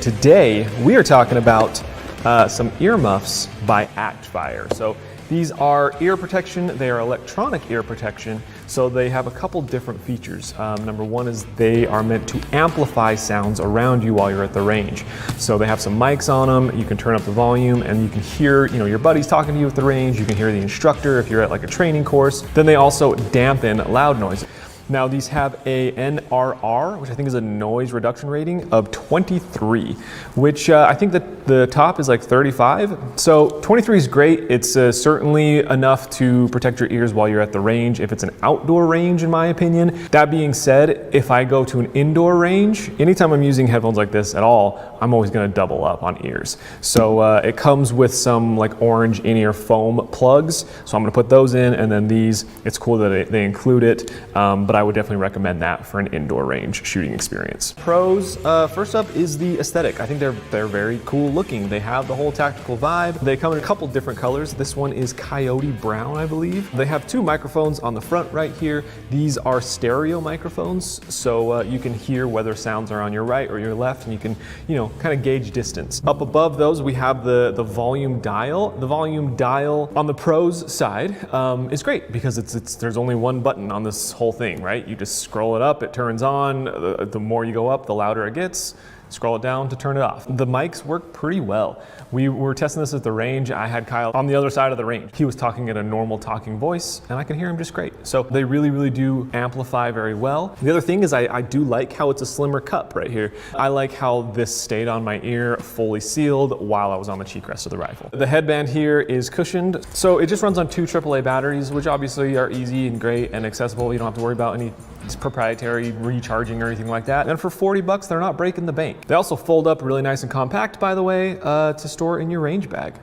today we are talking about some earmuffs by ACTFIRE. So these are ear protection, they are electronic ear protection, so they have a couple different features. Number one is they are meant to amplify sounds around you while you're at the range. So they have some mics on them, you can turn up the volume and you can hear, your buddies talking to you at the range, you can hear the instructor if you're at like a training course. Then they also dampen loud noise. Now these have a NRR, which I think is a noise reduction rating of 23, which I think that the top is like 35. So 23 is great. It's certainly enough to protect your ears while you're at the range, if it's an outdoor range, in my opinion. That being said, if I go to an indoor range, anytime I'm using headphones like this at all, I'm always gonna double up on ears. So it comes with some like orange in-ear foam plugs. So I'm gonna put those in, and then these, it's cool that they include it, but I would definitely recommend that for an indoor range shooting experience. Pros, first up is the aesthetic. I think they're very cool looking. They have the whole tactical vibe. They come in a couple different colors. This one is coyote brown, I believe. They have two microphones on the front right here. These are stereo microphones, so you can hear whether sounds are on your right or your left, and you can, kind of gauge distance. Up above those, we have the volume dial. The volume dial on the pros side is great because there's only one button on this whole thing, right? You just scroll it up, it turns on. The more you go up, the louder it gets. Scroll it down to turn it off. The mics work pretty well. We were testing this at the range. I had Kyle on the other side of the range. He was talking in a normal talking voice, and I can hear him just great. So they really, really do amplify very well. The other thing is I do like how it's a slimmer cup right here. I like how this stayed on my ear fully sealed while I was on the cheek rest of the rifle. The headband here is cushioned, so it just runs on 2 AAA batteries, which obviously are easy and great and accessible. You don't have to worry about any proprietary recharging or anything like that. And for 40 bucks, they're not breaking the bank. They also fold up really nice and compact, by the way, to store in your range bag.